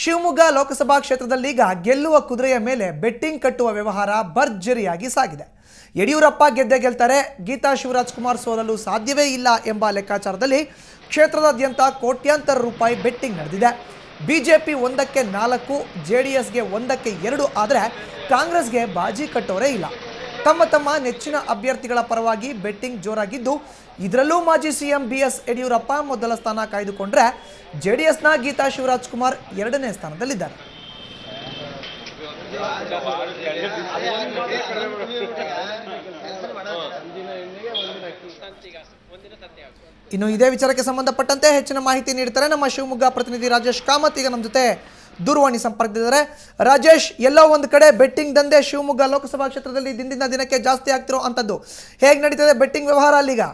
ಶಿವಮೊಗ್ಗ ಲೋಕಸಭಾ ಕ್ಷೇತ್ರದಲ್ಲಿ ಈಗ ಗೆಲ್ಲುವ ಕುದುರೆಯ ಮೇಲೆ ಬೆಟ್ಟಿಂಗ್ ಕಟ್ಟುವ ವ್ಯವಹಾರ ಭರ್ಜರಿಯಾಗಿ ಸಾಗಿದೆ. ಯಡಿಯೂರಪ್ಪ ಗೆಲ್ತಾರೆ, ಗೀತಾ ಶಿವರಾಜಕುಮಾರ್ ಸೋಲಲು ಸಾಧ್ಯವೇ ಇಲ್ಲ ಎಂಬ ಲೆಕ್ಕಾಚಾರದಲ್ಲಿ ಕ್ಷೇತ್ರದಾದ್ಯಂತ ಕೋಟ್ಯಾಂತರ ರೂಪಾಯಿ ಬೆಟ್ಟಿಂಗ್ ನಡೆದಿದೆ. ಬಿಜೆಪಿ 1ಕ್ಕೆ 4, ಜೆಡಿಎಸ್ಗೆ 1ಕ್ಕೆ 2 ಆದರೆ ಕಾಂಗ್ರೆಸ್ಗೆ ಬಾಜಿ ಕಟ್ಟೋರೇ ಇಲ್ಲ. ತಮ್ಮ ನೆಚ್ಚಿನ ಅಭ್ಯರ್ಥಿಗಳ ಪರವಾಗಿ ಬೆಟ್ಟಿಂಗ್ ಜೋರಾಗಿದ್ದು, ಇದರಲ್ಲೂ ಮಾಜಿ ಸಿಎಂ ಬಿಎಸ್ ಯಡಿಯೂರಪ್ಪ ಮೊದಲ ಸ್ಥಾನ ಕಾಯ್ದುಕೊಂಡ್ರೆ ಜೆಡಿಎಸ್ನ ಗೀತಾ ಶಿವರಾಜಕುಮಾರ್ 2ನೇ ಸ್ಥಾನದಲ್ಲಿದ್ದಾರೆ. ಇನ್ನು ಇದೇ ವಿಚಾರಕ್ಕೆ ಸಂಬಂಧಪಟ್ಟಂತೆ ಹೆಚ್ಚಿನ ಮಾಹಿತಿ ನೀಡ್ತಾರೆ ನಮ್ಮ ಶಿವಮೊಗ್ಗ ಪ್ರತಿನಿಧಿ ರಾಜೇಶ್ ಕಾಮತ್. ಈಗ ನಮ್ಮ ಜೊತೆ ದೂರವಾಣಿ ಸಂಪರ್ಕದಿದ್ದಾರೆ. ರಾಜೇಶ್, ಎಲ್ಲೋ ಒಂದು ಕಡೆ ಬೆಟ್ಟಿಂಗ್ ದಂಧೆ ಶಿವಮೊಗ್ಗ ಲೋಕಸಭಾ ಕ್ಷೇತ್ರದಲ್ಲಿ ದಿನದಿಂದ ದಿನಕ್ಕೆ ಜಾಸ್ತಿ ಆಗ್ತಿರೋ ಅಂತದ್ದು, ಹೇಗೆ ನಡೀತದೆ ಬೆಟ್ಟಿಂಗ್ ವ್ಯವಹಾರ ಅಲ್ಲಿಗ?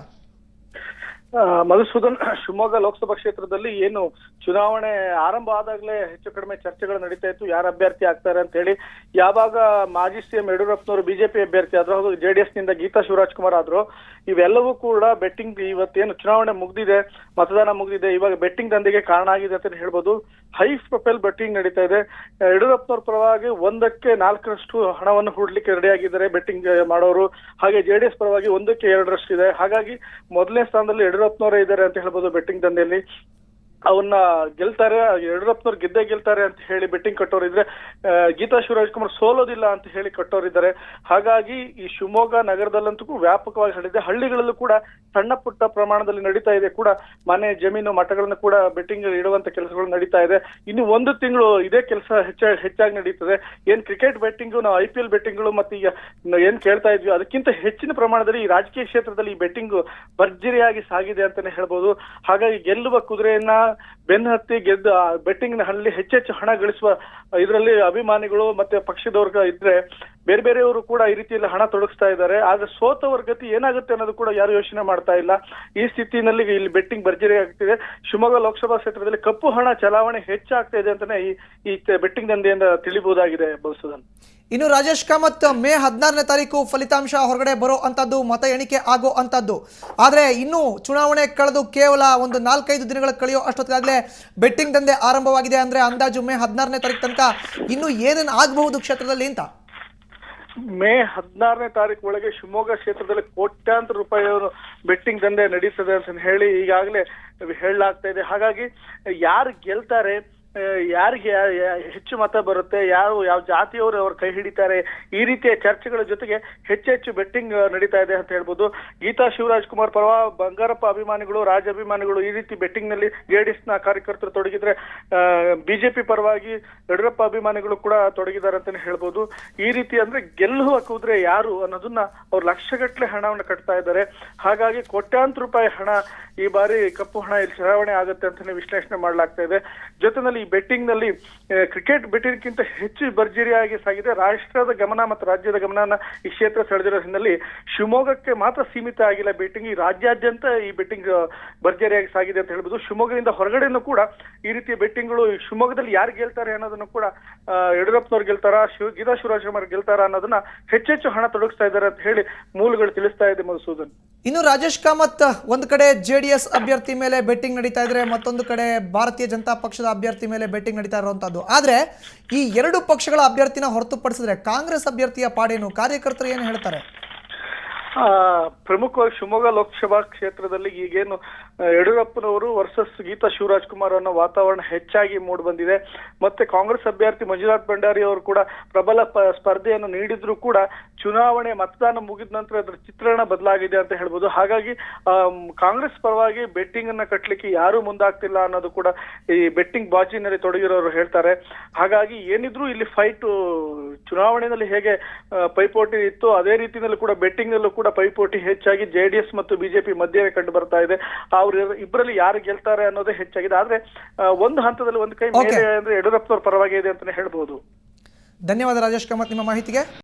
ಮಧುಸೂದನ್, ಶಿವಮೊಗ್ಗ ಲೋಕಸಭಾ ಕ್ಷೇತ್ರದಲ್ಲಿ ಏನು ಚುನಾವಣೆ ಆರಂಭ ಆದಾಗಲೇ ಹೆಚ್ಚು ಕಡಿಮೆ ಚರ್ಚೆಗಳು ನಡೀತಾ ಇತ್ತು. ಯಾರು ಅಭ್ಯರ್ಥಿ ಆಗ್ತಾರೆ ಅಂತ ಹೇಳಿ. ಯಾವಾಗ ಮಾಜಿ ಸಿಎಂ ಯಡಿಯೂರಪ್ಪನವರು ಬಿಜೆಪಿ ಅಭ್ಯರ್ಥಿ ಆದ್ರು, ಹಾಗೂ ಜೆಡಿಎಸ್ ನಿಂದ ಗೀತಾ ಶಿವರಾಜಕುಮಾರ್ ಆದ್ರು, ಇವೆಲ್ಲವೂ ಕೂಡ ಬೆಟ್ಟಿಂಗ್ ಇವತ್ತೇನು ಚುನಾವಣೆ ಮುಗ್ದಿದೆ, ಮತದಾನ ಮುಗ್ದಿದೆ, ಇವಾಗ ಬೆಟ್ಟಿಂಗ್ ದಂಧೆಗೆ ಕಾರಣ ಆಗಿದೆ ಅಂತ ಹೇಳ್ಬೋದು. ಹೈ ಪ್ರೊಫೈಲ್ ಬೆಟ್ಟಿಂಗ್ ನಡೀತಾ ಇದೆ. ಯಡಿಯೂರಪ್ಪನವ್ರ ಪರವಾಗಿ 1ಕ್ಕೆ 4ರಷ್ಟು ಹಣವನ್ನು ಹೂಡ್ಲಿಕ್ಕೆ ರೆಡಿ ಆಗಿದ್ದಾರೆ ಬೆಟ್ಟಿಂಗ್ ಮಾಡೋರು. ಹಾಗೆ ಜೆಡಿಎಸ್ ಪರವಾಗಿ 1ಕ್ಕೆ 2ರಷ್ಟು ಇದೆ. ಹಾಗಾಗಿ ಮೊದಲನೇ ಸ್ಥಾನದಲ್ಲಿ ಯಡಿಯೂರಪ್ಪನವರೇ ಇದ್ದಾರೆ ಅಂತ ಹೇಳ್ಬೋದು ಬೆಟ್ಟಿಂಗ್ ದಂಧೆಯಲ್ಲಿ. ಅವನ್ನ ಗೆಲ್ತಾರೆ, ಯಡಿಯೂರಪ್ಪನವ್ರು ಗೆಲ್ತಾರೆ ಅಂತ ಹೇಳಿ ಬೆಟ್ಟಿಂಗ್ ಕಟ್ಟೋರಿದ್ರೆ, ಗೀತಾ ಶಿವರಾಜಕುಮಾರ್ ಸೋಲೋದಿಲ್ಲ ಅಂತ ಹೇಳಿ ಕಟ್ಟೋರಿದ್ದಾರೆ. ಹಾಗಾಗಿ ಈ ಶಿವಮೊಗ್ಗ ನಗರದಲ್ಲಂತೂ ವ್ಯಾಪಕವಾಗಿ ಹರಡಿದೆ. ಹಳ್ಳಿಗಳಲ್ಲೂ ಕೂಡ ಸಣ್ಣ ಪುಟ್ಟ ಪ್ರಮಾಣದಲ್ಲಿ ನಡೀತಾ ಇದೆ ಕೂಡ. ಮನೆ, ಜಮೀನು, ಮಠಗಳನ್ನ ಕೂಡ ಬೆಟ್ಟಿಂಗ್ ಇಡುವಂತ ಕೆಲಸಗಳು ನಡೀತಾ ಇದೆ. ಇನ್ನು 1 ತಿಂಗಳು ಇದೇ ಕೆಲಸ ಹೆಚ್ಚಾಗಿ ನಡೀತದೆ. ಏನ್ ಕ್ರಿಕೆಟ್ ಬೆಟ್ಟಿಂಗು, ನಾವು IPL ಬೆಟ್ಟಿಂಗ್ಗಳು ಮತ್ತೆ ಈಗ ಏನ್ ಕೇಳ್ತಾ ಇದ್ವಿ, ಅದಕ್ಕಿಂತ ಹೆಚ್ಚಿನ ಪ್ರಮಾಣದಲ್ಲಿ ಈ ರಾಜಕೀಯ ಕ್ಷೇತ್ರದಲ್ಲಿ ಈ ಬೆಟ್ಟಿಂಗ್ ಭರ್ಜರಿಯಾಗಿ ಸಾಗಿದೆ ಅಂತಾನೆ ಹೇಳ್ಬೋದು. ಹಾಗಾಗಿ ಗೆಲ್ಲುವ ಕುದುರೆಯನ್ನ ಬೆನ್ನು ಹತ್ತಿ ಗೆದ್ದ ಬೆಟ್ಟಿಂಗ್ ನಲ್ಲಿ ಹೆಚ್ಚೆಚ್ಚು ಹಣ ಗಳಿಸುವ ಇದರಲ್ಲಿ ಅಭಿಮಾನಿಗಳು ಮತ್ತೆ ಪಕ್ಷದವ್ರ ಇದ್ರೆ ಬೇರೆ ಬೇರೆಯವರು ಕೂಡ ಈ ರೀತಿಯಲ್ಲಿ ಹಣ ತೊಡಗಿಸ್ತಾ ಇದ್ದಾರೆ. ಆದ್ರೆ ಸೋತವರ ಗತಿ ಏನಾಗುತ್ತೆ ಅನ್ನೋದು ಕೂಡ ಯಾರು ಯೋಚನೆ ಮಾಡ್ತಾ ಇಲ್ಲ. ಈ ಸ್ಥಿತಿನಲ್ಲಿ ಇಲ್ಲಿ ಬೆಟ್ಟಿಂಗ್ ಭರ್ಜರಿ ಆಗ್ತಿದೆ. ಶಿವಮೊಗ್ಗ ಲೋಕಸಭಾ ಕ್ಷೇತ್ರದಲ್ಲಿ ಕಪ್ಪು ಹಣ ಚಲಾವಣೆ ಹೆಚ್ಚಾಗ್ತಾ ಇದೆ ಅಂತಾನೆ ಈ ಬೆಟ್ಟಿಂಗ್ ದಂಧೆಯಿಂದ ತಿಳಿಬಹುದಾಗಿದೆ. ಬಸವನ್, ಇನ್ನು ರಾಜೇಶ್ ಕಾಮತ್, ಮೇ 16ನೇ ತಾರೀಕು ಫಲಿತಾಂಶ ಹೊರಗಡೆ ಬರೋ ಅಂತದ್ದು, ಮತ ಎಣಿಕೆ ಆಗೋ ಅಂತದ್ದು. ಆದ್ರೆ ಇನ್ನು ಚುನಾವಣೆ ಕಳೆದು ಕೇವಲ ಒಂದು 4-5 ದಿನಗಳ ಕಳೆಯೋ ಅಷ್ಟೊತ್ತಿಗಾಗಲೇ ಬೆಟ್ಟಿಂಗ್ ದಂಧೆ ಆರಂಭವಾಗಿದೆ. ಅಂದ್ರೆ ಅಂದಾಜು ಮೇ 16ನೇ ತಾರೀಕು ತನಕ ಇನ್ನು ಏನೇನು ಆಗಬಹುದು ಕ್ಷೇತ್ರದಲ್ಲಿ ಅಂತ? ಮೇ 16ನೇ ತಾರೀಕು ಒಳಗೆ ಶಿವಮೊಗ್ಗ ಕ್ಷೇತ್ರದಲ್ಲಿ ಕೋಟ್ಯಾಂತರ ರೂಪಾಯಿ ಬೆಟ್ಟಿಂಗ್ ದಂಧೆ ನಡೀತದೆ ಅಂತ ಹೇಳಿ ಈಗಾಗಲೇ ಹೇಳಲಾಗ್ತಾ ಇದೆ. ಹಾಗಾಗಿ ಯಾರು ಗೆಲ್ತಾರೆ, ಯಾರಿಗೆ ಹೆಚ್ಚು ಮತ ಬರುತ್ತೆ, ಯಾವ ಜಾತಿಯವರು ಅವ್ರ ಕೈ ಹಿಡಿತಾರೆ, ಈ ರೀತಿಯ ಚರ್ಚೆಗಳ ಜೊತೆಗೆ ಹೆಚ್ಚೆಚ್ಚು ಬೆಟ್ಟಿಂಗ್ ನಡೀತಾ ಇದೆ ಅಂತ ಹೇಳ್ಬೋದು. ಗೀತಾ ಶಿವರಾಜಕುಮಾರ್ ಪರ ಬಂಗಾರಪ್ಪ ಅಭಿಮಾನಿಗಳು, ರಾಜ ಅಭಿಮಾನಿಗಳು ಈ ರೀತಿ ಬೆಟ್ಟಿಂಗ್ ನಲ್ಲಿ ಜೆಡಿಎಸ್ ನ ಕಾರ್ಯಕರ್ತರು ತೊಡಗಿದ್ರೆ, ಬಿಜೆಪಿ ಪರವಾಗಿ ಯಡಿಯೂರಪ್ಪ ಅಭಿಮಾನಿಗಳು ಕೂಡ ತೊಡಗಿದ್ದಾರೆ ಅಂತಾನೆ ಹೇಳ್ಬೋದು. ಈ ರೀತಿ ಅಂದ್ರೆ ಗೆಲ್ಲುವ ಕುದುರೆ ಯಾರು ಅನ್ನೋದನ್ನ ಅವ್ರು ಲಕ್ಷಗಟ್ಟಲೆ ಹಣವನ್ನು ಕಟ್ತಾ ಇದ್ದಾರೆ. ಹಾಗಾಗಿ ಕೋಟ್ಯಾಂತರ ರೂಪಾಯಿ ಹಣ ಈ ಬಾರಿ ಕಪ್ಪು ಹಣ ಇಲ್ಲಿ ಚಲಾವಣೆ ಆಗುತ್ತೆ ಅಂತಾನೆ ವಿಶ್ಲೇಷಣೆ ಮಾಡಲಾಗ್ತಾ ಇದೆ. ಜೊತೆನಲ್ಲಿ ಈ ಬೆಟ್ಟಿಂಗ್ ನಲ್ಲಿ ಕ್ರಿಕೆಟ್ ಬೆಟ್ಟಿಂಗ್ಗಿಂತ ಹೆಚ್ಚು ಭರ್ಜರಿಯಾಗಿ ಸಾಗಿದೆ. ರಾಷ್ಟ್ರದ ಗಮನ ಮತ್ತು ರಾಜ್ಯದ ಗಮನನ ಈ ಕ್ಷೇತ್ರ ಸೆಳೆದಿರೋ ಹಿನ್ನೆಲೆಯಲ್ಲಿ ಶಿವಮೊಗ್ಗಕ್ಕೆ ಮಾತ್ರ ಸೀಮಿತ ಆಗಿಲ್ಲ ಬೆಟ್ಟಿಂಗ್, ಈ ರಾಜ್ಯಾದ್ಯಂತ ಈ ಬೆಟ್ಟಿಂಗ್ ಭರ್ಜರಿಯಾಗಿ ಸಾಗಿದೆ ಅಂತ ಹೇಳ್ಬೋದು. ಶಿವಮೊಗ್ಗದಿಂದ ಹೊರಗಡೆನೂ ಕೂಡ ಈ ರೀತಿಯ ಬೆಟ್ಟಿಂಗ್ಗಳು, ಶಿವಮೊಗ್ಗದಲ್ಲಿ ಯಾರು ಗೆಲ್ತಾರೆ ಅನ್ನೋದನ್ನು ಕೂಡ, ಯಡಿಯೂರಪ್ಪನವ್ರು ಗೆಲ್ತಾರಾ, ಗೀತಾ ಶಿವರಾಜಕುಮಾರ್ ಗೆಲ್ತಾರಾ ಅನ್ನೋದನ್ನ ಹೆಚ್ಚೆಚ್ಚು ಹಣ ತೊಡಗಿಸ್ತಾ ಇದ್ದಾರೆ ಅಂತ ಹೇಳಿ ಮೂಲಗಳು ತಿಳಿಸ್ತಾ ಇದೆ. ಮಧುಸೂದನ್, ಇನ್ನು ರಾಜೇಶ್ ಕಾಮತ್, ಒಂದು ಕಡೆ ಜೆಡಿಎಸ್ ಅಭ್ಯರ್ಥಿ ಮೇಲೆ ಬೆಟ್ಟಿಂಗ್ ನಡೀತಾ ಇದ್ರೆ, ಮತ್ತೊಂದು ಕಡೆ ಭಾರತೀಯ ಜನತಾ ಪಕ್ಷದ ಅಭ್ಯರ್ಥಿ ಮೇಲೆ ಬೆಟ್ಟಿಂಗ್ ನಡೀತಾ ಇರುವಂತದ್ದು. ಆದ್ರೆ ಈ 2 ಪಕ್ಷಗಳ ಅಭ್ಯರ್ಥಿನ ಹೊರತುಪಡಿಸಿದ್ರೆ ಕಾಂಗ್ರೆಸ್ ಅಭ್ಯರ್ಥಿಯ ಪಾಡೇನು? ಕಾರ್ಯಕರ್ತರು ಏನು ಹೇಳ್ತಾರೆ? ಪ್ರಮುಖವಾಗಿ ಶಿವಮೊಗ್ಗ ಲೋಕಸಭಾ ಕ್ಷೇತ್ರದಲ್ಲಿ ಈಗೇನು ಯಡಿಯೂರಪ್ಪನವರು ವರ್ಸಸ್ ಗೀತಾ ಶಿವರಾಜಕುಮಾರ್ ಅನ್ನೋ ವಾತಾವರಣ ಹೆಚ್ಚಾಗಿ ಮೂಡ್ ಬಂದಿದೆ. ಮತ್ತೆ ಕಾಂಗ್ರೆಸ್ ಅಭ್ಯರ್ಥಿ ಮಂಜುನಾಥ್ ಭಂಡಾರಿ ಅವರು ಕೂಡ ಪ್ರಬಲ ಸ್ಪರ್ಧೆಯನ್ನು ನೀಡಿದ್ರು ಕೂಡ ಚುನಾವಣೆ ಮತದಾನ ಮುಗಿದ ನಂತರ ಅದರ ಚಿತ್ರಣ ಬದಲಾಗಿದೆ ಅಂತ ಹೇಳ್ಬೋದು. ಹಾಗಾಗಿ ಕಾಂಗ್ರೆಸ್ ಪರವಾಗಿ ಬೆಟ್ಟಿಂಗ್ ಅನ್ನ ಕಟ್ಟಲಿಕ್ಕೆ ಯಾರು ಮುಂದಾಗ್ತಿಲ್ಲ ಅನ್ನೋದು ಕೂಡ ಈ ಬೆಟ್ಟಿಂಗ್ ಬಾಜಿನಲ್ಲಿ ತೊಡಗಿರೋರು ಹೇಳ್ತಾರೆ. ಹಾಗಾಗಿ ಏನಿದ್ರು ಇಲ್ಲಿ ಫೈಟ್, ಚುನಾವಣೆಯಲ್ಲಿ ಹೇಗೆ ಪೈಪೋಟಿ ಇತ್ತು ಅದೇ ರೀತಿಯಲ್ಲಿ ಕೂಡ ಬೆಟ್ಟಿಂಗ್ ನಲ್ಲೂ ಕೂಡ ಪೈಪೋಟಿ ಹೆಚ್ಚಾಗಿ ಜೆಡಿಎಸ್ ಮತ್ತು ಬಿಜೆಪಿ ಮಧ್ಯೆ ಕಂಡು ಬರ್ತಾ ಇದೆ. ಅವ್ರ ಇಬ್ಬರಲ್ಲಿ ಯಾರು ಗೆಲ್ತಾರೆ ಅನ್ನೋದೇ ಹೆಚ್ಚಾಗಿದೆ. ಆದ್ರೆ ಒಂದು ಹಂತದಲ್ಲಿ ಒಂದು ಕೈ ಮೇಲೆ ಅಂದ್ರೆ ಯಡಿಯೂರಪ್ಪನವ್ರ ಪರವಾಗಿ ಇದೆ ಅಂತಾನೆ ಹೇಳ್ಬಹುದು. ಧನ್ಯವಾದ ರಾಜೇಶ್ ಕಾಮತ್ ನಿಮ್ಮ ಮಾಹಿತಿಗೆ.